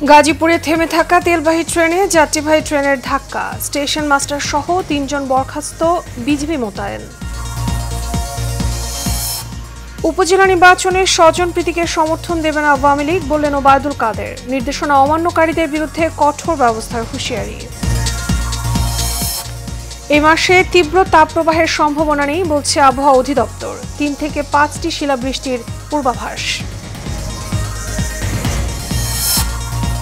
গাজীপুরে থেমে থাকা তেলবাহী ট্রেনে যাত্রীবাহী ট্রেনের ধাক্কা, স্টেশন মাস্টার সহ ৩ জন বরখাস্ত, বিজিবি মোতায়েন। উপজেলা নির্বাচনে স্বজন প্রীতিকে সমর্থন দেবে না আওয়ামী লীগ, বললেন ওবায়দুল কাদের। নির্দেশনা অমান্যকারীদের বিরুদ্ধে কঠোর ব্যবস্থার হুঁশিয়ারি। এই মাসে তীব্র তাপপ্রবাহের সম্ভাবনা নেই, বলছে আবহাওয়া অধিদপ্তর। ৩ থেকে ৫টি শিলাবৃষ্টির পূর্বাভাস।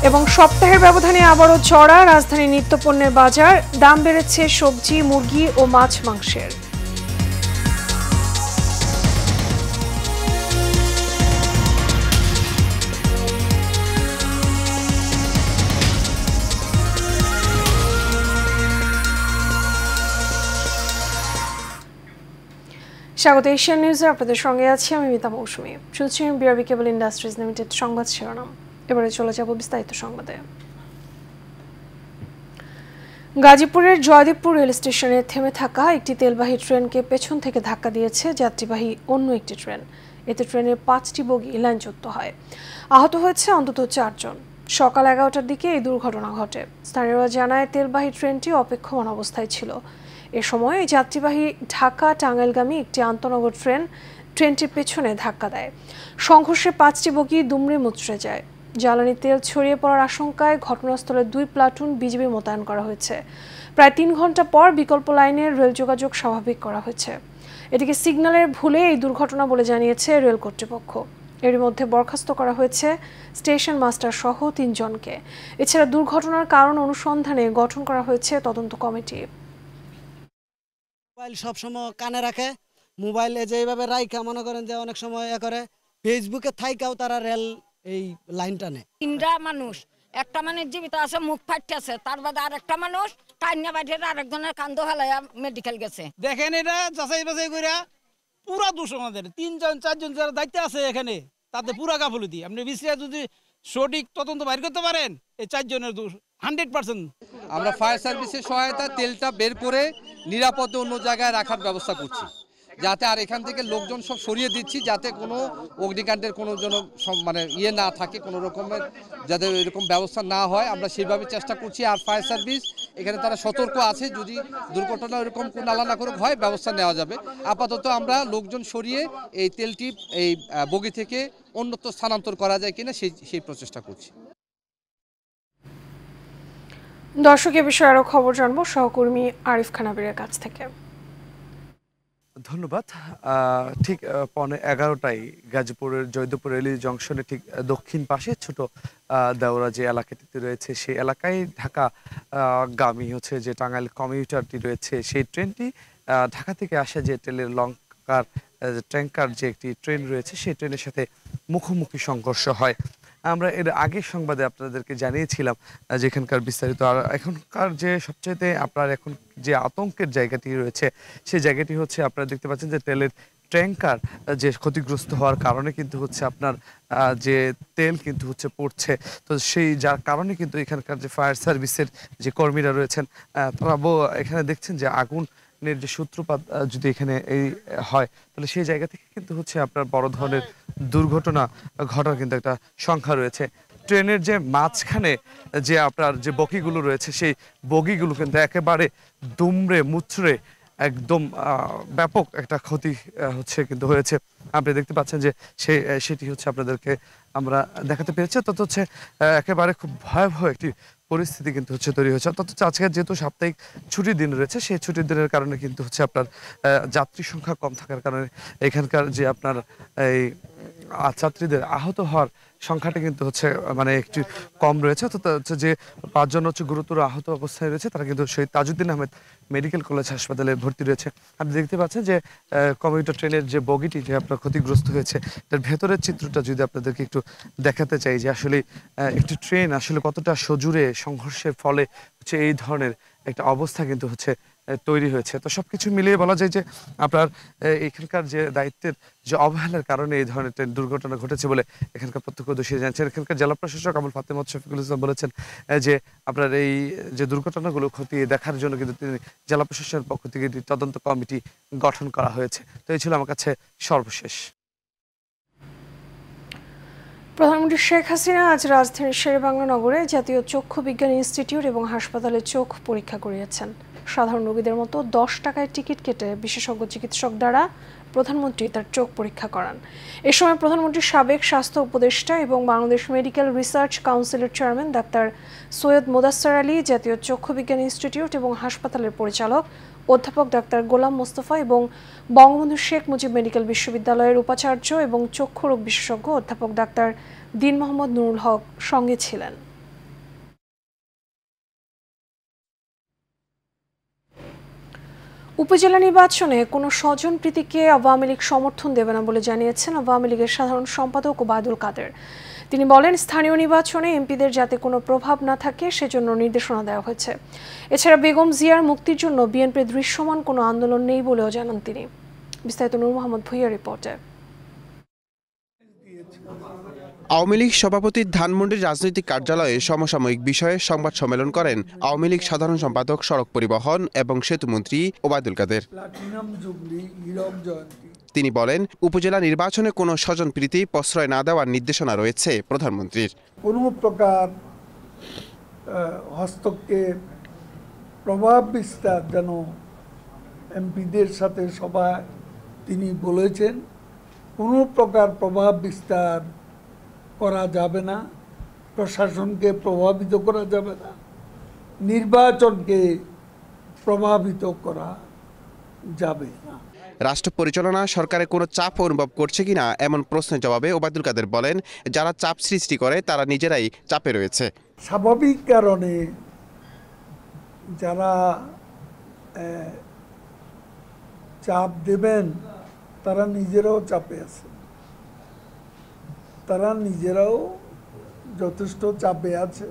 এবং সপ্তাহের ব্যবধানে আবারও চড়া রাজধানীর নিত্যপণ্যের বাজার, দাম বেড়েছে সবজি, মুরগি ও মাছ মাংসের। স্বাগত এশিয়ান নিউজে, আপনাদের সঙ্গে আছি আমি মিতা মৌসুমী। শুনছেন বিআরবি কেবল ইন্ডাস্ট্রিজ লিমিটেড সংবাদ শিরোনাম। এবারে চলে যাব বিস্তারিত সংবাদে। গাজীপুরের জয়দেবপুর রেল স্টেশনে থেমে থাকা একটি তেলবাহী ট্রেনকে পেছন থেকে ধাক্কা দিয়েছে যাত্রীবাহী অন্য একটি ট্রেন। এতে ট্রেনের 5টি বগি লাইনচ্যুত হয়। আহত হয়েছে অন্তত 4 জন। সকাল 11টার দিকে এই দুর্ঘটনা ঘটে। স্থানীয়রা জানায় তেলবাহী ট্রেনটি অপেক্ষমান অবস্থায় ছিল। এ সময় যাত্রীবাহী ঢাকা টাঙ্গাইলগামী একটি আন্তনগর ট্রেনটির পেছনে ধাক্কা দেয়। সংঘর্ষে 5টি বগি দুমড়ে মুচড়ে যায়। জ্বালানি তেল ছড়িয়ে পড়ার আশঙ্কায় ঘটনাস্থলে 2 প্লাটুন বিজিবি মোতায়েন করা হয়েছে। প্রায় 3 ঘন্টা পর বিকল্প লাইনের রেল যোগাযোগ স্বাভাবিক করা হয়েছে। এদিকে সিগন্যালের ভুলে এই দুর্ঘটনা বলে জানিয়েছে রেল কর্তৃপক্ষ। এর মধ্যে বরখাস্ত করা হয়েছে স্টেশন মাস্টার সহ 3 জনকে। এছাড়া দুর্ঘটনার কারণ অনুসন্ধানে গঠন করা হয়েছে তদন্ত কমিটি। মোবাইল সবসময় কানে রাখে, মোবাইলে যেভাবে রাইখা মনে করেন যে অনেক সময় করে ফেসবুকে থাইকাও তারা রেল এই লাইন টানে। 3টা মানুষ, একটা মানুষ জীবিত আছে, মুখ ফাটতে আছে, তার বাদে আর একটা মানুষ টাইনা বাইরে আরেকজনের কান্দ ফেলাইয়া মেডিকেল গেছে। দেখেন এটা যাচাই বাছাই করে পুরা দোষ আমাদের 3 জন 4 জন যারা দায়িত্ব আছে এখানে তাতে পুরা গাফলতি। আপনি বিশ্লেষণ যদি সঠিক তদন্ত বাইর করতে পারেন এই 4 জনের দোষ 100%। আমরা ফায়ার সার্ভিসের সহায়তা তেলটা বের করে নিরাপদে অন্য জায়গায় রাখার ব্যবস্থা করছি, যাতে আর এখান থেকে লোকজন সব সরিয়ে দিচ্ছি, যাতে কোনো অগ্নিকাণ্ডের কোনো যেন মানে না থাকে, কোনো রকমের যাতে এরকম ব্যবস্থা না হয় আমরা সেইভাবে চেষ্টা করছি। আর ফায়ার সার্ভিস এখানে তারা সতর্ক আছে, যদি দুর্ঘটনা এরকম কোনো আলা না করে হয় ব্যবস্থা নেওয়া যাবে। আপাতত আমরা লোকজন সরিয়ে এই তেলটি এই বগি থেকে অন্যত্র স্থানান্তর করা যায় কিনা সেই প্রচেষ্টা করছি। দর্শক, এ বিষয়ে আরো খবর জানবো সহকর্মী আরিফ খান আবিরের কাছ থেকে। ধন্যবাদ। ঠিক 11:15টায় গাজীপুরের জয়দেবপুর রেল জংশনে ঠিক দক্ষিণ পাশে ছোট দেওরা যে এলাকাটিতে রয়েছে, সেই এলাকায় ঢাকা গামী হচ্ছে যে টাঙ্গাইল কমিউটারটি রয়েছে, সেই ট্রেনটি ঢাকা থেকে আসে যে ট্রেনের লঙ্কার ট্যাঙ্কার যে একটি ট্রেন রয়েছে, সেই ট্রেনের সাথে মুখোমুখি সংঘর্ষ হয়। আমরা এর আগের সংবাদে আপনাদেরকে জানিয়েছিলাম যেখানকার বিস্তারিত। আর এখনকার যে সবচাইতে আপনার এখন যে আতঙ্কের জায়গাটি রয়েছে, সেই জায়গাটি হচ্ছে আপনারা দেখতে পাচ্ছেন যে তেলের ট্যাঙ্কার যে ক্ষতিগ্রস্ত হওয়ার কারণে কিন্তু হচ্ছে আপনার যে তেল কিন্তু হচ্ছে পড়ছে। তো সেই যার কারণে কিন্তু এখানকার যে ফায়ার সার্ভিসের যে কর্মীরা রয়েছেন তারা এখানে দেখছেন যে আগুনের যে সূত্রপাত যদি এখানে এই হয়, তাহলে সেই জায়গা থেকে কিন্তু হচ্ছে আপনার বড় ধরনের দুর্ঘটনা ঘটার কিন্তু একটা সংখ্যা রয়েছে। ট্রেনের যে মাঝখানে যে আপনার যে বগিগুলো রয়েছে, সেই বগিগুলো কিন্তু একেবারে দুমড়ে মুচড়ে একদম ব্যাপক একটা ক্ষতি হচ্ছে কিন্তু হয়েছে। আপনি দেখতে পাচ্ছেন যে সেটি হচ্ছে আপনাদেরকে আমরা দেখাতে পেরেছি। তত হচ্ছে একেবারে খুব ভয়াবহ একটি পরিস্থিতি কিন্তু হচ্ছে তৈরি হয়েছে। অর্থাৎ আজকে যেহেতু সাপ্তাহিক ছুটির দিন রয়েছে, সেই ছুটির দিনের কারণে কিন্তু হচ্ছে আপনার যাত্রী সংখ্যা কম থাকার কারণে এখানকার যে আপনার এই যাত্রীদের আহত হওয়ার সংখ্যাটা কিন্তু হচ্ছে মানে একটু কম রয়েছে। অর্থাৎ হচ্ছে যে 5 জন হচ্ছে গুরুতর আহত অবস্থায় রয়েছে, তারা কিন্তু শহীদ তাজউদ্দিন আহমেদ মেডিকেল কলেজ হাসপাতালে ভর্তি রয়েছে। আপনি দেখতে পাচ্ছেন যে কমিউটার ট্রেনের যে বগিটি যে আপনার ক্ষতিগ্রস্ত হয়েছে, তার ভেতরের চিত্রটা যদি আপনাদেরকে একটু দেখাতে চাই যে আসলে একটি ট্রেন আসলে কতটা সজোরে সংঘর্ষের ফলে হচ্ছে এই ধরনের একটা অবস্থা কিন্তু হচ্ছে তৈরি হয়েছে। তো সবকিছু মিলিয়ে বলা যায় যে আপনার এখানকার যে দায়িত্বের যে অবহেলার কারণে এই ধরনের ট্রেন দুর্ঘটনা ঘটেছে বলে এখানকার প্রত্যক্ষদর্শী জানছেন। এখানকার জেলা প্রশাসক আবুল ফাতেমা শফিকুল ইসলাম বলেছেন যে আপনার এই যে দুর্ঘটনাগুলো খতিয়ে দেখার জন্য কিন্তু তিনি জেলা প্রশাসনের পক্ষ থেকে একটি তদন্ত কমিটি গঠন করা হয়েছে। তো এই ছিল আমার কাছে সর্বশেষ। প্রধানমন্ত্রী শেখ হাসিনা আজ রাজধানীর শেরেবাংলা নগরে জাতীয় চক্ষু বিজ্ঞান ইনস্টিটিউট এবং হাসপাতালে চোখ পরীক্ষা করিয়েছেন। সাধারণ রোগীদের মতো 10 টাকায় টিকিট কেটে বিশেষজ্ঞ চিকিৎসক দ্বারা প্রধানমন্ত্রী তার চোখ পরীক্ষা করান। এ সময় প্রধানমন্ত্রীর সাবেক স্বাস্থ্য উপদেষ্টা এবং বাংলাদেশ মেডিকেল রিসার্চ কাউন্সিলের চেয়ারম্যান ডাক্তার সৈয়দ মোদাস্সার আলী, জাতীয় চক্ষু বিজ্ঞান ইনস্টিটিউট এবং হাসপাতালের পরিচালক অধ্যাপক ডাক্তার গোলাম মোস্তফা এবং বঙ্গবন্ধু শেখ মুজিব মেডিকেল বিশ্ববিদ্যালয়ের উপাচার্য এবং চক্ষু রোগ বিশেষজ্ঞ অধ্যাপক ডাক্তার দীন মোহাম্মদ নুরুল হক সঙ্গে ছিলেন। উপজেলা নির্বাচনে কোনো স্বজনপ্রীতিকে আওয়ামী লীগ সমর্থন দেবে না বলে জানিয়েছেন আওয়ামী লীগের সাধারণ সম্পাদক ওবায়দুল কাদের। তিনি বলেন, স্থানীয় নির্বাচনে এমপিদের যাতে কোনো প্রভাব না থাকে সেজন্য নির্দেশনা দেওয়া হয়েছে। এছাড়া বেগম জিয়ার মুক্তির জন্য বিএনপির দৃশ্যমান কোনো আন্দোলন নেই বলেও জানান তিনি। বিস্তারিত নূর মোহাম্মদ ভূঁইয়া রিপোর্টে। আওয়ামী লীগ সভাপতির ধানমন্ডির রাজনৈতিক কার্যালয়ে সমসাময়িক বিষয়ে সংবাদ সম্মেলন করেন আওয়ামী লীগ সাধারণ সম্পাদক সড়ক পরিবহন এবং সেতুমন্ত্রী ওবায়দুল কাদের। তিনি বলেন, উপজেলা নির্বাচনে কোনো স্বজনপ্রীতি প্রশ্রয় না দেওয়ার নির্দেশনা রয়েছে প্রধানমন্ত্রীর। কোনো প্রকার হস্তক্ষেপ, প্রভাব বিস্তার যেন এমপিদের সাথে সবাই তিনি বলেছেন কোনো প্রকার প্রভাব বিস্তার করা যাবে না, প্রশাসনকে প্রভাবিত করা যাবে না, নির্বাচনকে প্রভাবিত করা যাবে না। রাষ্ট্র পরিচালনা সরকারে কোনো চাপ অনুভব করছে কিনা এমন প্রশ্নের জবাবে ওবায়দুল কাদের বলেন, যারা চাপ সৃষ্টি করে তারা নিজেরাই চাপে রয়েছে। স্বাভাবিক কারণে যারা চাপ দেবেন তারা নিজেরাও চাপে আছে, তারা নিজেরাও যথেষ্ট চাপে আছে,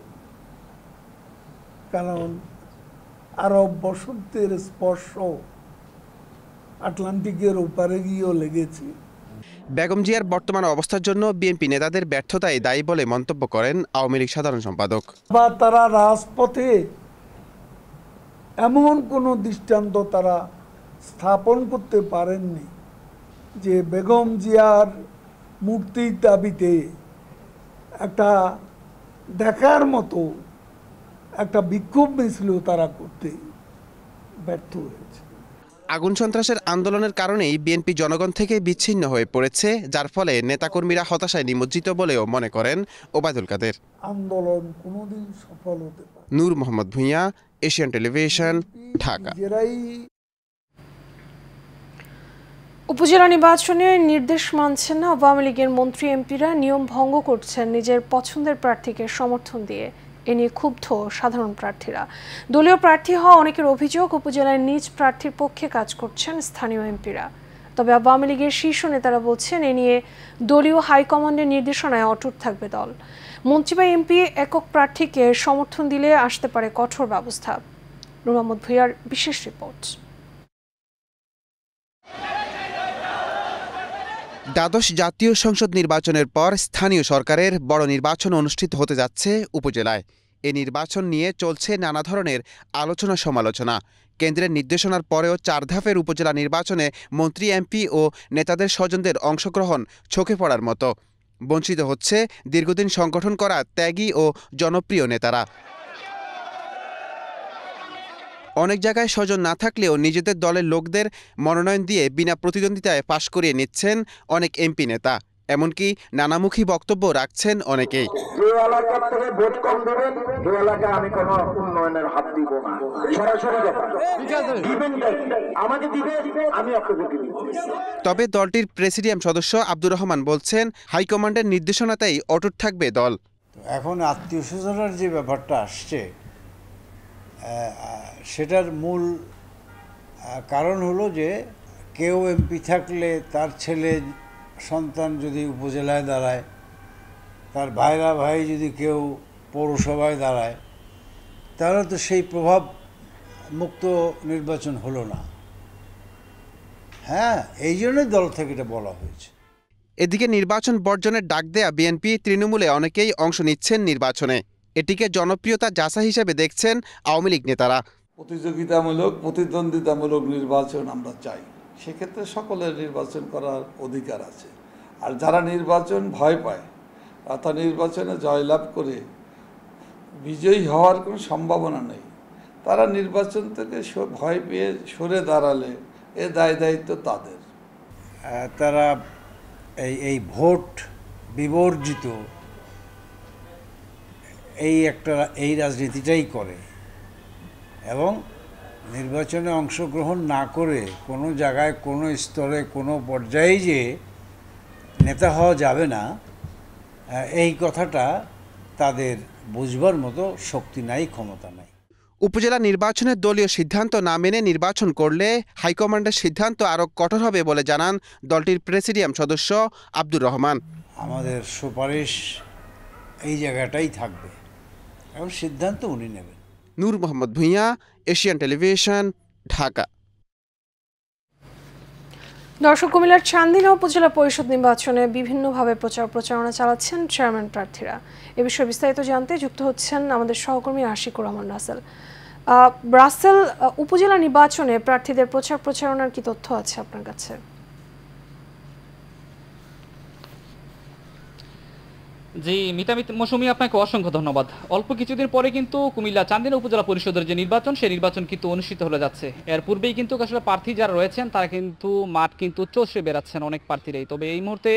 কারণ আরব বসন্তের স্পর্শ আটলান্টিকের ওপারে গিয়েও লেগেছে। বেগম জিয়ার বর্তমান অবস্থার জন্য বিএনপি নেতাদের ব্যর্থতাই দায়ী বলে মন্তব্য করেন আওয়ামী লীগ সাধারণ সম্পাদক। বা তারা রাজপথে এমন কোনো দৃষ্টান্ত তারা স্থাপন করতে পারেননি যে বেগম জিয়ার মুক্তির দাবিতে একটা দেখার মতো একটা বিক্ষোভ মিছিল তারা করতে ব্যর্থ হয়েছে। আগুন সন্ত্রাসের আন্দোলনের কারণেই বিএনপি জনগণ থেকে বিচ্ছিন্ন হয়ে পড়েছে, যার ফলে নেতাকর্মীরা হতাশায় নিমজ্জিত বলেও মনে করেন ওবায়দুল কাদের। আন্দোলন কোনোদিন সফল হতে পারে। নূর মোহাম্মদ ভূঁইয়া, এশিয়ান টেলিভিশন, ঢাকা। উপজেলা নির্বাচনে নির্দেশ মানছেন না আওয়ামী লীগের মন্ত্রী এমপিরা, নিয়ম ভঙ্গ করছেন নিজের পছন্দের প্রার্থীকে সমর্থন দিয়ে। এ নিয়ে ক্ষুব্ধ সাধারণ প্রার্থীরা। দলীয় প্রার্থী হওয়া অনেকের অভিযোগ, উপজেলায় নিজ প্রার্থীর পক্ষে কাজ করছেন স্থানীয় এমপিরা। তবে আওয়ামী লীগের শীর্ষ নেতারা বলছেন, এ নিয়ে দলীয় হাইকমান্ডের নির্দেশনায় অটুট থাকবে দল। মন্ত্রী বা এমপি একক প্রার্থীকে সমর্থন দিলে আসতে পারে কঠোর ব্যবস্থা। নূর মোহাম্মদ ভূঁইয়ার বিশেষ রিপোর্ট। দ্বাদশ জাতীয় সংসদ নির্বাচনের পর স্থানীয় সরকারের বড় নির্বাচন অনুষ্ঠিত হতে যাচ্ছে উপজেলায়। এ নির্বাচন নিয়ে চলছে নানা ধরনের আলোচনা সমালোচনা। কেন্দ্রের নির্দেশনার পরেও 4 ধাপের উপজেলা নির্বাচনে মন্ত্রী, এমপি ও নেতাদের স্বজনদের অংশগ্রহণ চোখে পড়ার মতো। বঞ্চিত হচ্ছে দীর্ঘদিন সংগঠন করা ত্যাগী ও জনপ্রিয় নেতারা। অনেক জায়গায় স্বজন না থাকলেও নিজেদের দলের লোকদের মনোনয়ন দিয়ে বিনা প্রতিদ্বন্দ্বিতায় পাশ করিয়ে নিচ্ছেন অনেক এমপি নেতা। এমনকি নানামুখী বক্তব্য রাখছেন অনেকেই। তবে দলটির প্রেসিডিয়াম সদস্য আব্দুর রহমান বলছেন, হাইকমান্ডের নির্দেশনাতেই অটুট থাকবে দল। এখন আত্মীয় স্বজনের যে ব্যাপারটা আসছে, সেটার মূল কারণ হলো যে কেউ এমপি থাকলে তার ছেলে সন্তান যদি উপজেলায় দাঁড়ায়, তার ভাইরা ভাই যদি কেউ পৌরসভায় দাঁড়ায়, তাহলে তো সেই প্রভাব মুক্ত নির্বাচন হলো না। হ্যাঁ, এই জন্যই দল থেকে এটা বলা হয়েছে। এদিকে নির্বাচন বর্জনের ডাক দেয়া বিএনপি, তৃণমূলে অনেকেই অংশ নিচ্ছেন নির্বাচনে। এটিকে জনপ্রিয়তা যাচা হিসেবে দেখছেন আওয়ামী লীগ নেতারা। প্রতিযোগিতামূলক, প্রতিদ্বন্দ্বিতামূলক নির্বাচন আমরা চাই, সেক্ষেত্রে সকলের নির্বাচন করার অধিকার আছে। আর যারা নির্বাচন ভয় পায়, পাতা নির্বাচনে জয়লাভ করে বিজয়ী হওয়ার কোনো সম্ভাবনা নেই। তারা নির্বাচন থেকে ভয় পেয়ে সরে দাঁড়ালে এ দায়িত্ব তাদের। তারা এই ভোট বিবর্জিত এই রাজনীতিটাই করে এবং নির্বাচনে অংশগ্রহণ না করে কোনো জায়গায় কোনো স্তরে কোনো পর্যায়ে যে নেতা হওয়া যাবে না, এই কথাটা তাদের বুঝবার মতো শক্তি নাই, ক্ষমতা নাই। উপজেলা নির্বাচনের দলীয় সিদ্ধান্ত না মেনে নির্বাচন করলে হাইকমান্ডের সিদ্ধান্ত আরও কঠোর হবে বলে জানান দলটির প্রেসিডিয়াম সদস্য আব্দুর রহমান। আমাদের সুপারিশ এই জায়গাটাই থাকবে এবং সিদ্ধান্ত উনি নেবেন। নূর মোহাম্মদ ভূঁইয়া, এশিয়ান টেলিভিশন, ঢাকা। দর্শক, কুমিল্লার চান্দিনা উপজেলা পরিষদ নির্বাচনে বিভিন্নভাবে প্রচারণা চালাচ্ছেন চেয়ারম্যান প্রার্থীরা। এ বিষয়ে বিস্তারিত জানতে যুক্ত হচ্ছেন আমাদের সহকর্মী আশিকুর রহমান রাসেল। উপজেলা নির্বাচনে প্রার্থীদের প্রচারণার কি তথ্য আছে আপনার কাছে? জি মিতা মৌসুমী, আপনাকে অসংখ্য ধন্যবাদ। অল্প কিছুদিন পরে কিন্তু কুমিল্লা চান্দিনা উপজেলা পরিষদের যে নির্বাচন, সেই নির্বাচন কিন্তু অনুষ্ঠিত হয়ে যাচ্ছে। এর পূর্বেই কিন্তু আসলে প্রার্থী যারা রয়েছেন তারা কিন্তু মাঠ কিন্তু চষে বেড়াচ্ছেন অনেক প্রার্থীরাই। তবে এই মুহূর্তে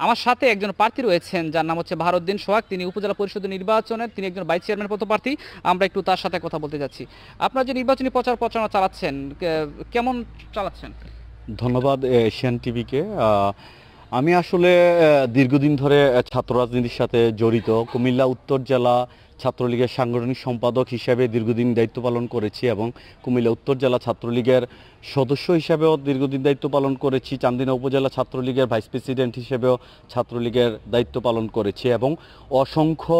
আমার সাথে একজন প্রার্থী রয়েছেন যার নাম হচ্ছে বাহারউদ্দিন সোহাগ। তিনি উপজেলা পরিষদের নির্বাচনের তিনি একজন ভাইস চেয়ারম্যান পদপ্রার্থী। আমরা একটু তার সাথে কথা বলতে যাচ্ছি। আপনারা যে নির্বাচনী প্রচারণা চালাচ্ছেন, কেমন চালাচ্ছেন? ধন্যবাদ এশিয়ান টিভিকে। আমি আসলে দীর্ঘদিন ধরে ছাত্র রাজনীতির সাথে জড়িত। কুমিল্লা উত্তর জেলা ছাত্রলীগের সাংগঠনিক সম্পাদক হিসেবে দীর্ঘদিন দায়িত্ব পালন করেছি এবং কুমিল্লা উত্তর জেলা ছাত্রলীগের সদস্য হিসেবেও দীর্ঘদিন দায়িত্ব পালন করেছি। চান্দিনা উপজেলা ছাত্রলীগের ভাইস প্রেসিডেন্ট হিসেবেও ছাত্রলীগের দায়িত্ব পালন করেছি এবং অসংখ্য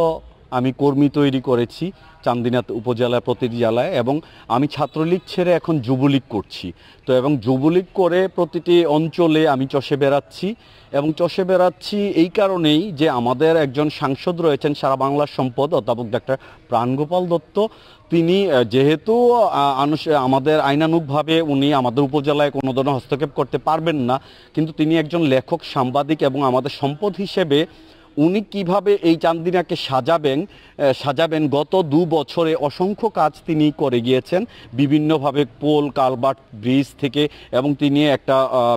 আমি কর্মী তৈরি করেছি চান্দিনা উপজেলার প্রতিটি জেলায়, এবং আমি ছাত্রলীগ ছেড়ে এখন যুবলীগ করছি। তো এবং যুবলীগ করে প্রতিটি অঞ্চলে আমি চষে বেড়াচ্ছি এবং চষে বেড়াচ্ছি এই কারণেই যে আমাদের একজন সাংসদ রয়েছেন সারা বাংলার সম্পদ অধ্যাপক ডাক্তার প্রাণগোপাল দত্ত। তিনি যেহেতু আমাদের আইনানুগভাবে উনি আমাদের উপজেলায় কোনো ধরনের হস্তক্ষেপ করতে পারবেন না, কিন্তু তিনি একজন লেখক, সাংবাদিক এবং আমাদের সম্পদ হিসেবে উনি কিভাবে এই চান্দিনাকে সাজাবেন গত 2 বছরে অসংখ্য কাজ তিনি করে গিয়েছেন বিভিন্নভাবে, পোল, কালভার্ট, ব্রিজ থেকে, এবং তিনি একটা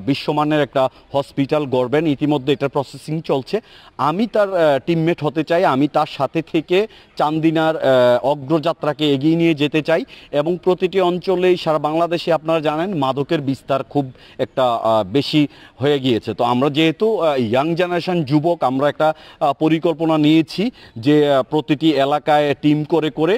বিশ্বমানের একটা হসপিটাল গড়বেন। ইতিমধ্যে এটার প্রসেসিং চলছে। আমি তার টিমমেট হতে চাই, আমি তার সাথে থেকে চান্দিনার অগ্রযাত্রাকে এগিয়ে নিয়ে যেতে চাই এবং প্রতিটি অঞ্চলেই সারা বাংলাদেশে আপনারা জানেন মাদকের বিস্তার খুব একটা বেশি হয়ে গিয়েছে। তো আমরা যেহেতু ইয়াং জেনারেশন যুবক, আমরা একটা পরিকল্পনা নিয়েছি যে প্রতিটি এলাকায় টিম করে করে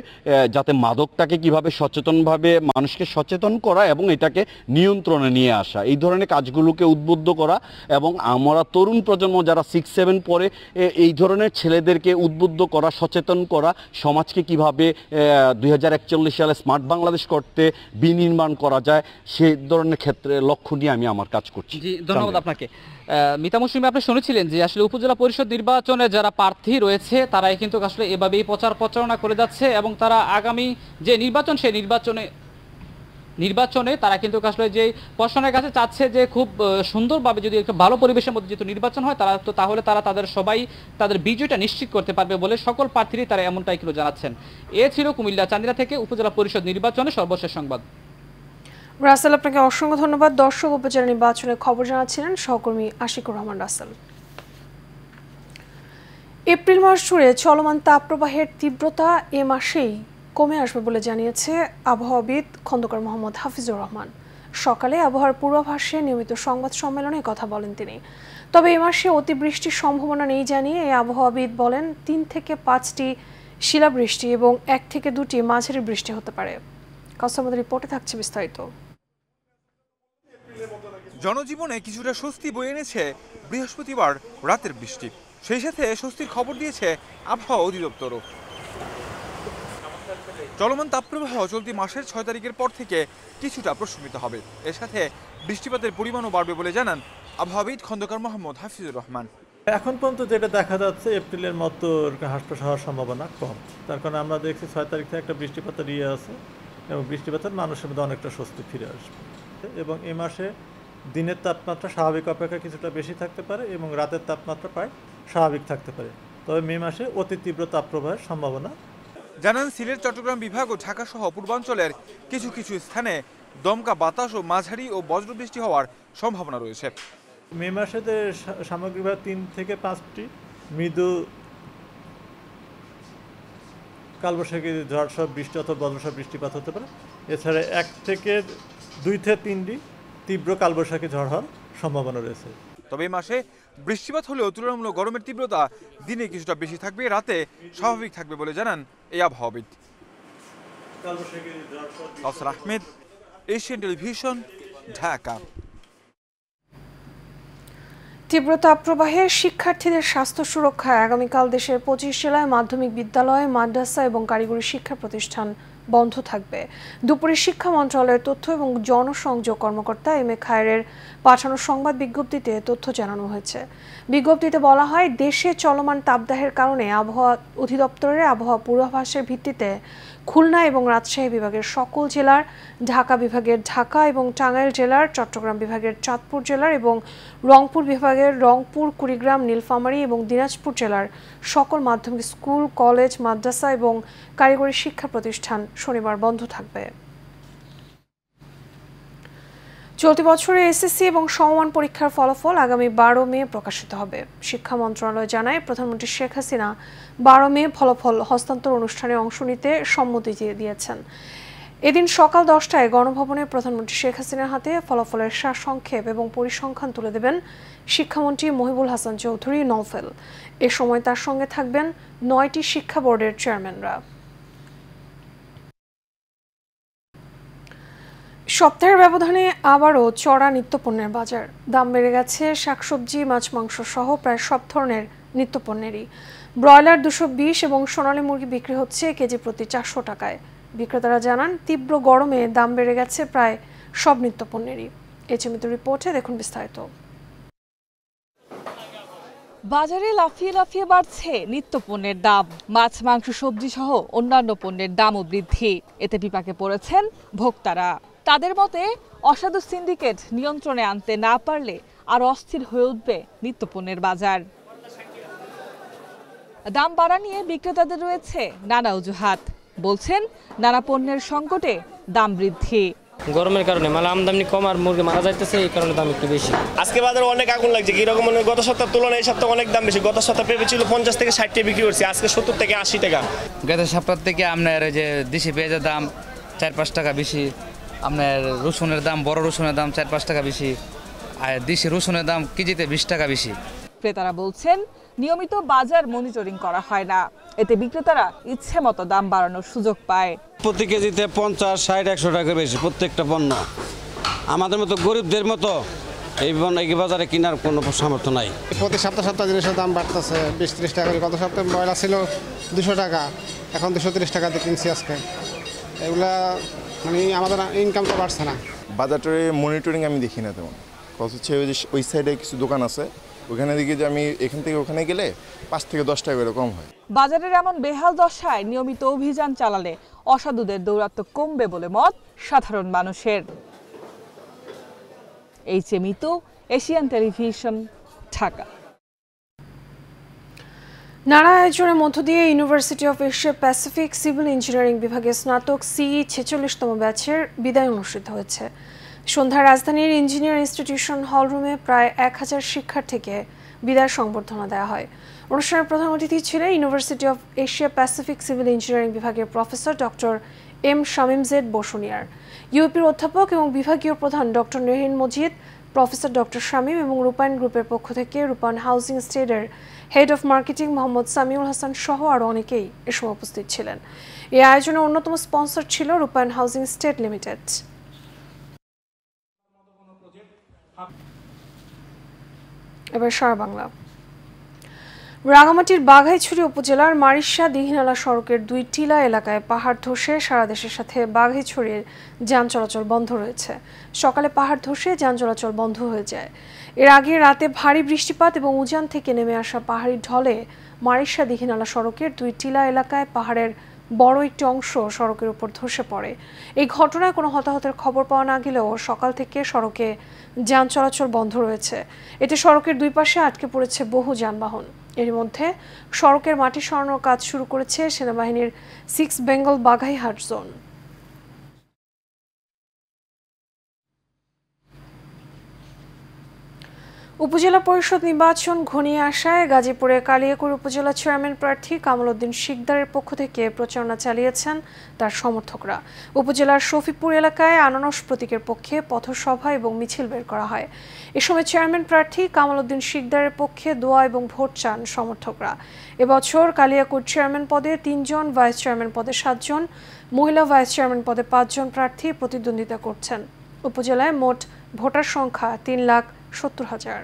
যাতে মাদকটাকে কিভাবে সচেতনভাবে মানুষকে সচেতন করা এবং এটাকে নিয়ন্ত্রণে নিয়ে আসা, এই ধরনের কাজগুলোকে উদ্বুদ্ধ করা এবং আমরা তরুণ প্রজন্ম যারা 6-7 পরে এই ধরনের ছেলেদেরকে উদ্বুদ্ধ করা, সচেতন করা, সমাজকে কিভাবে 2041 সালে স্মার্ট বাংলাদেশ করতে বিনির্মাণ করা যায় সেই ধরনের ক্ষেত্রে লক্ষ্য নিয়ে আমি আমার কাজ করছি। জি ধন্যবাদ আপনাকে। মিতা মৌসুমী, আপনি শুনেছিলেন যে আসলে উপজেলা পরিষদ নির্বাচনে যারা প্রার্থী রয়েছে তারাই কিন্তু আসলে এভাবেই প্রচারণা করে যাচ্ছে এবং তারা আগামী যে নির্বাচন সেই নির্বাচনে তারা কিন্তু আসলে যে প্রশাসনের কাছে চাচ্ছে যে খুব সুন্দরভাবে যদি একটা ভালো পরিবেশের মধ্যে যেহেতু নির্বাচন হয় তাহলে তারা তাদের বিজয়টা নিশ্চিত করতে পারবে বলে সকল প্রার্থীরাই তারা এমনটাই কিন্তু জানাচ্ছেন। এ ছিল কুমিল্লা চান্দিনা থেকে উপজেলা পরিষদ নির্বাচনে সর্বশেষ সংবাদ। রাসেল, আপনাকে অসংখ্য ধন্যবাদ। দর্শক, উপজেলা নির্বাচনের খবর জানাচ্ছিলেন সহকর্মী আশিকুর রহমান রাসেল। এপ্রিল মাস জুড়ে চলমান তাপপ্রবাহের তীব্রতা এ মাসেই কমে আসবে বলে জানিয়েছে আবহাওয়াবিদ খন্দকার মোহাম্মদ হাফিজুর রহমান। সকালে আবহাওয়ার পূর্বাভাসে নিয়মিত সংবাদ সম্মেলনে কথা বলেন তিনি। তবে এ মাসে অতিবৃষ্টির সম্ভাবনা নেই জানিয়ে এই আবহাওয়াবিদ বলেন 3 থেকে 5টি শিলাবৃষ্টি এবং 1 থেকে 2টি মাঝারি বৃষ্টি হতে পারে। কাস্টমার রিপোর্টে থাকছে বিস্তারিত। জনজীবনে কিছুটা স্বস্তি বয়ে এনেছে বৃহস্পতিবার রাতের বৃষ্টি, সেই সাথে স্বস্তির খবর দিয়েছে আবহাওয়া অধিদপ্তরও। চলমান তাপপ্রবাহ চলতি মাসের 6 তারিখের পর থেকে কিছুটা প্রশমিত হবে। এর সাথে বৃষ্টিপাতের পরিমাণও বাড়বে বলে জানান আবহাওয়াবিদ খন্দকার মোহাম্মদ হাফিজুর রহমান। এখন পর্যন্ত যেটা দেখা যাচ্ছে এপ্রিলের মতো হাঁসফাঁস হওয়ার সম্ভাবনা কম, তার কারণে আমরা দেখছি 6 তারিখ থেকে একটা বৃষ্টিপাতের আছে এবং বৃষ্টিপাতের মানুষের মধ্যে অনেকটা স্বস্তি ফিরে আসবে এবং এই মাসে দিনের তাপমাত্রা স্বাভাবিক অপেক্ষা কিছুটা বেশি থাকতে পারে এবং রাতের তাপমাত্রা প্রায় স্বাভাবিক থাকতে পারে। তবে মে মাসে অতি তীব্র তাপপ্রবাহের সম্ভাবনা। জানান সিলেট, চট্টগ্রাম বিভাগ ও ঢাকা সহ পূর্বাঞ্চলের কিছু কিছু স্থানে দমকা বাতাস ও মাঝারি ও বজ্রবৃষ্টি হওয়ার সম্ভাবনা রয়েছে। মে মাসে সামগ্রিকভাবে 3 থেকে 5টি মৃদু কালবৈশাখী ঝড় সহ বৃষ্টি অথবা বজ্রসহ বৃষ্টিপাত হতে পারে। এছাড়া 2 থেকে 3টি তীব্র কালবৈশাখী ঝড় হওয়ার সম্ভাবনা রয়েছে। তবে এই মাসে বৃষ্টিপাত হলেও তুলনামূলক গরমের তীব্রতা দিনে কিছুটা বেশি থাকবে, রাতে স্বাভাবিক থাকবে বলে জানান এই আবহাওয়াবিদ। কাউসার আহমেদ, এশিয়ান টেলিভিশন, ঢাকা। তীব্র তাপপ্রবাহে শিক্ষার্থীদের স্বাস্থ্য সুরক্ষায় আগামীকাল দেশের 25 জেলায় মাধ্যমিক বিদ্যালয়, মাদ্রাসা এবং কারিগরি শিক্ষা প্রতিষ্ঠান বন্ধ থাকবে। দুপুরে শিক্ষা মন্ত্রণালয়ের তথ্য এবং জনসংযোগ কর্মকর্তা এম এ খায়েরের পাঠানো সংবাদ বিজ্ঞপ্তিতে তথ্য জানানো হয়েছে। বিজ্ঞপ্তিতে বলা হয়, দেশে চলমান তাপদাহের কারণে আবহাওয়া অধিদপ্তরের আবহাওয়া পূর্বাভাসের ভিত্তিতে খুলনা এবং রাজশাহী বিভাগের সকল জেলার, ঢাকা বিভাগের ঢাকা এবং টাঙ্গাইল জেলার, চট্টগ্রাম বিভাগের চাঁদপুর জেলার এবং রংপুর বিভাগের রংপুর, কুড়িগ্রাম, নীলফামারী এবং দিনাজপুর জেলার সকল মাধ্যমিক স্কুল, কলেজ, মাদ্রাসা এবং কারিগরি শিক্ষা প্রতিষ্ঠান শনিবার বন্ধ থাকবে। চলতি বছরে এসএসসি এবং সমমান পরীক্ষার ফলাফল আগামী 12 মে প্রকাশিত হবে। শিক্ষা মন্ত্রণালয় জানায়, প্রধানমন্ত্রী শেখ হাসিনা 12 মে ফলাফল হস্তান্তর অনুষ্ঠানে অংশ নিতে সম্মতি দিয়েছেন। এদিন সকাল 10টায় গণভবনে প্রধানমন্ত্রী শেখ হাসিনার হাতে ফলাফলের সারসংক্ষেপ এবং পরিসংখ্যান তুলে দেবেন শিক্ষামন্ত্রী মহিবুল হাসান চৌধুরী নওফেল। এ সময় তার সঙ্গে থাকবেন 9টি শিক্ষা বোর্ডের চেয়ারম্যানরা। সপ্তাহের ব্যবধানে আবারও চড়া নিত্যপণ্যের বাজার। দাম বেড়ে গেছে শাকসবজি, মাছ, মাংস সহ প্রায় সব ধরনের নিত্যপণ্যেরই। ব্রয়লার 220 এবং সোনালী মুরগি বিক্রি হচ্ছে কেজি প্রতি 400 টাকায়। বিক্রেতারা জানান, তীব্র গরমে দাম বেড়ে গেছে প্রায় সব নিত্যপণ্যেরই। এচএমইতে রিপোর্টে দেখুন বিস্তারিত। বাজারে লাফিয়ে লাফিয়ে বাড়ছে নিত্যপণ্যের দাম। মাছ, মাংস, সবজি সহ অন্যান্য পণ্যের দামও বৃদ্ধি। এতে বিপাকে পড়েছেন ভোক্তারা। তাদের মতে, অসাধু সিন্ডিকেট নিয়ন্ত্রণে আনতে না পারলে আর অস্থির হয়ে উঠবে নিত্যপণ্যের বাজার। দাম বাড়া নিয়ে বিক্রেতাদের রয়েছে নানা অজুহাত। বলছেন, নানা পণ্যের সংকটে দাম বৃদ্ধি। গরমের কারণে মাল আমদানি কম আর মুরগি মারা যাইতেছে, এই কারণে দাম একটু বেশি। আজকে বাজারে অনেক আগুন লাগছে। কিরকম গত সপ্তাহের তুলনায় এই সপ্তাহে অনেক দাম বেশি। গত সপ্তাহে পেঁপে ছিল 50 থেকে 60 টাকা বিক্রি করছি, আজকে 70 থেকে 80 টাকা। গত সপ্তাহ থেকে আপনার যে দেশি পেঁয়াজের দাম 4-5 টাকা বেশি, আপনার রসুনের দাম, বড় রসুনের দাম 4-5 টাকা বেশি, আর দেশি রসুনের দাম কেজিতে 20 টাকা বেশি। ক্রেতারা বলছেন, নিয়মিত বাজার মনিটরিং করা হয় না। এতে বিক্রেতারা ইচ্ছে মতো দাম বাড়ানোর সুযোগ পায়। প্রতি কেজিতে 50, 60, 100 টাকা বেশি প্রত্যেকটা পণ্য। আমাদের মতো গরিবদের মতো এই বাজারে কেনার কোনো সামর্থ্য নাই। প্রতি সপ্তাহ জিনিসের দাম বাড়তেছে 20-30 টাকা করে। গত সপ্তাহে ব্রয়লার ছিল 200 টাকা, এখন 230 টাকাতে কিনছি আজকে। এগুলা মানে আমাদের ইনকাম তো বাড়ছে না। বাজারটারে মনিটরিং আমি দেখি না তেমন। কত হচ্ছে ওই সাইডে কিছু দোকান আছে, ওখানে দেখি যে আমি এখান থেকে ওখানে গেলে 5 থেকে 10 টাকা করে কম হয়। বাজারের এমন বেহাল দশায় নিয়মিত অভিযান চালালে অসাধুদের দৌরাত্ম্য কমবে বলে মত সাধারণ মানুষের। এইচএমইতে, এশিয়ান টেলিভিশন, ঢাকা। নানা আয়োজনের মধ্য দিয়ে university of Asia Pacific civil engineering বিভাগের স্নাতক সিই 46তম ব্যাচের বিদায় অনুষ্ঠিত হয়েছে। সন্ধ্যায় রাজধানীর ইঞ্জিনিয়ার ইনস্টিটিউশন হলরুমে প্রায় 1000 শিক্ষার্থীকে বিদায় সংবর্ধনা দেওয়া হয়। অনুষ্ঠানের প্রধান অতিথি ছিলেন university of Asia Pacific civil engineering বিভাগের professor doctor M Shamim Z বসুনিয়ার, ইউপির অধ্যাপক এবং বিভাগীয় প্রধান doctor Nehrin Majid, professor doctor Shamim এবং রূপায়ণ গ্রুপের পক্ষ থেকে রূপায়ণ হাউজিং স্টেটের head of marketing Mohammad Samiul Hasan সহ আরও অনেকেই এ সময় উপস্থিত ছিলেন। এই আয়োজনের অন্যতম স্পন্সর ছিল রূপায়ণ হাউজিং স্টেট লিমিটেড। এবার সারা বাংলা। রাঙামাটির বাঘাইছড়ি উপজেলার মারিশা দিঘিনালা সড়কের 2 টিলা এলাকায় পাহাড় ধসে সারা দেশের সাথে বাঘাইছড়ির যান চলাচল বন্ধ রয়েছে। সকালে পাহাড় ধসে যান চলাচল বন্ধ হয়ে যায়। এর আগে রাতে ভারী বৃষ্টিপাত এবং উজান থেকে নেমে আসা পাহাড়ি ঢলে মারিশা দিঘিনালা সড়কের 2 টিলা এলাকায় পাহাড়ের বড় একটি অংশ সড়কের উপর ধসে পড়ে। এই ঘটনায় কোনো হতাহতের খবর পাওয়া না গেলেও সকাল থেকে সড়কে যান চলাচল বন্ধ রয়েছে। এতে সড়কের দুই পাশে আটকে পড়েছে বহু যানবাহন। এর মধ্যে সড়কের মাটি সরানোর কাজ শুরু করেছে সেনাবাহিনীর 6 বেঙ্গল বাঘাইহাট জোন। উপজেলা পরিষদ নির্বাচন ঘনিয়ে আসায় গাজীপুরে কালিয়াকৈর উপজেলা চেয়ারম্যান প্রার্থী কামাল উদ্দিন শিকদারের পক্ষ থেকে প্রচারণা চালিয়েছেন তার সমর্থকরা। উপজেলার শফিপুর এলাকায় আনারস প্রতীকের পক্ষে পথসভা এবং মিছিল বের করা হয়। এ সময় চেয়ারম্যান প্রার্থী কামাল উদ্দিন শিকদারের পক্ষে দোয়া এবং ভোট চান সমর্থকরা। এবছর কালিয়াকৈর চেয়ারম্যান পদে 3 জন, ভাইস চেয়ারম্যান পদে 7 জন, মহিলা ভাইস চেয়ারম্যান পদে 5 জন প্রার্থী প্রতিদ্বন্দ্বিতা করছেন। উপজেলায় মোট ভোটার সংখ্যা 3,70,000।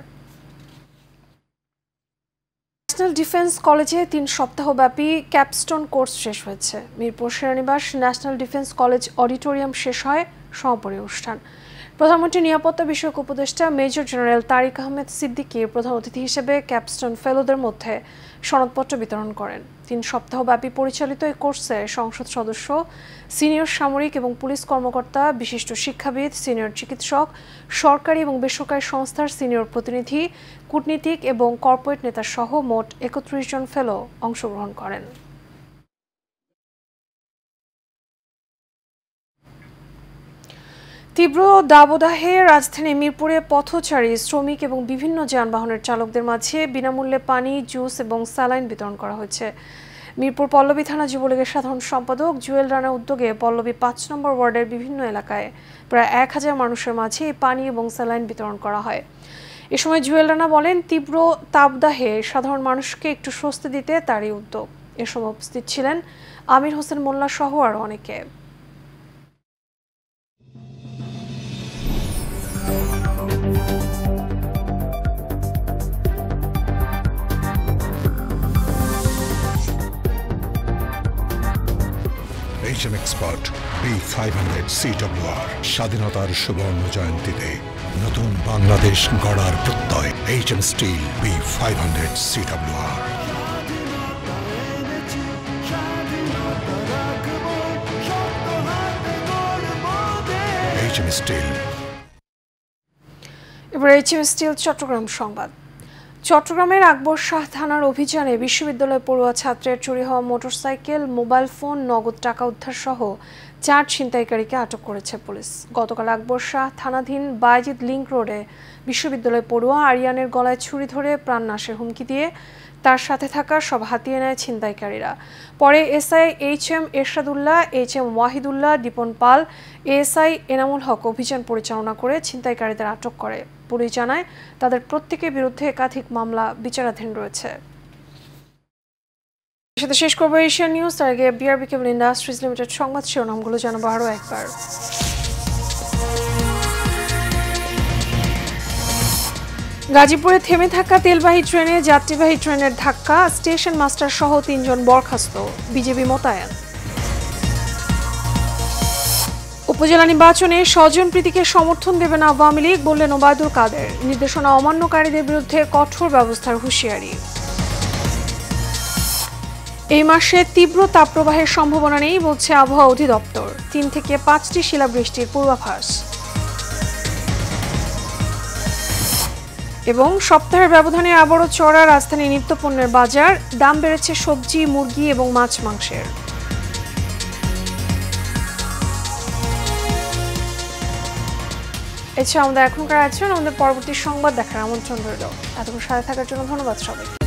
ন্যাশনাল ডিফেন্স কলেজে 3 সপ্তাহব্যাপী ক্যাপস্টোন কোর্স শেষ হয়েছে। মিরপুর সেনানিবাস ন্যাশনাল ডিফেন্স কলেজ অডিটোরিয়াম শেষ হয় সমাপনী অনুষ্ঠান। প্রধানমন্ত্রী নিরাপত্তা বিষয়ক উপদেষ্টা মেজর জেনারেল তারিক আহমেদ সিদ্দিকী প্রধান অতিথি হিসেবে ক্যাপস্টোন ফেলোদের মধ্যে সনদপত্র বিতরণ করেন। 3 সপ্তাহব্যাপী পরিচালিত এই কোর্সে সংসদ সদস্য, সিনিয়র সামরিক এবং পুলিশ কর্মকর্তা, বিশিষ্ট শিক্ষাবিদ, সিনিয়র চিকিৎসক, সরকারি এবং বেসরকারি সংস্থার সিনিয়র প্রতিনিধি, কূটনীতিক এবং কর্পোরেট নেতা সহ মোট 31 জন ফেলো অংশগ্রহণ করেন। তীব্র দাবদাহে রাজধানী মিরপুরে পথচারী, শ্রমিক এবং বিভিন্ন যানবাহনের চালকদের মাঝে বিনামূল্যে পানি, জুস এবং স্যালাইন বিতরণ করা হয়েছে। মিরপুর পল্লবী থানা যুবলীগের সাধারণ সম্পাদক জুয়েল রানার উদ্যোগে পল্লবী 5 নম্বর ওয়ার্ডের বিভিন্ন এলাকায় প্রায় 1000 মানুষের মাঝে পানি এবং স্যালাইন বিতরণ করা হয়। এ সময় জুয়েল রানা বলেন, তীব্র তাপদাহে সাধারণ মানুষকে একটু স্বস্তি দিতে তারই উদ্যোগ। এ সময় উপস্থিত ছিলেন আমির হোসেন মোল্লা সহ আরও অনেকে। HM Expert B500 CWR স্বাধীনতার সুবর্ণ জয়ন্তীতে নতুন বাংলাদেশ গড়ার প্রত্যয়। HM Steel B500 CWR। HM Steel। এবার HM Steel চট্টগ্রাম সংবাদ। চট্টগ্রামের আকবর শাহ থানার অভিযানে বিশ্ববিদ্যালয় পড়ুয়া ছাত্রের চুরি হওয়া মোটরসাইকেল, মোবাইল ফোন, নগদ টাকা উদ্ধার সহ 4 ছিনতাইকারীকে আটক করেছে পুলিশ। গতকাল আকবর শাহ থানাধীন বাইজিদ লিংক রোডে বিশ্ববিদ্যালয় পড়ুয়া আরিয়ানের গলায় ছুরি ধরে প্রাণনাশের হুমকি দিয়ে তার সাথে থাকা সব হাতিয়ে নেয় ছিনতাইকারীরা। পরে SI HM Ershadullah, HM Wahidullah, দীপন পাল, এএসআই এনামুল হক অভিযান পরিচালনা করে ছিনতাইকারীদের আটক করে। পুলিশ জানায় তাদের প্রত্যেকের বিরুদ্ধে একাধিক মামলা বিচারাধীন রয়েছে। সাথে শেষ করবো এশিয়ান নিউজ। তার আগে বিআরবি কেবল ইন্ডাস্ট্রিজ লিমিটেড সংবাদ শিরোনামগুলো জানাবো আরও একবার। গাজীপুরে থেমে থাকা তেলবাহী ট্রেনে যাত্রীবাহী ট্রেনের ধাক্কা, স্টেশন মাস্টার সহ 3 জন বরখাস্ত, বিজেপি মোতায়েন। উপজেলা নির্বাচনে স্বজন প্রীতিকে সমর্থন দেবে না আওয়ামী লীগ, বললেন ওবায়দুল কাদের। নির্দেশনা অমান্যকারীদের বিরুদ্ধে কঠোর ব্যবস্থার হুঁশিয়ারি। এই মাসে তীব্র তাপপ্রবাহের সম্ভাবনা নেই বলছে আবহাওয়া অধিদপ্তর। 3 থেকে 5টি শিলাবৃষ্টির পূর্বাভাস। এবং সপ্তাহের ব্যবধানে আবারও চড়া রাজধানী নিত্যপণ্যের বাজার, দাম বেড়েছে সবজি, মুরগি এবং মাছ মাংসের। এছাড়া আমাদের এখনকার আয়োজন, আমাদের পরবর্তী সংবাদ দেখার আমন্ত্রণ রইল। এতক্ষণ সাথে থাকার জন্য ধন্যবাদ সবাইকে।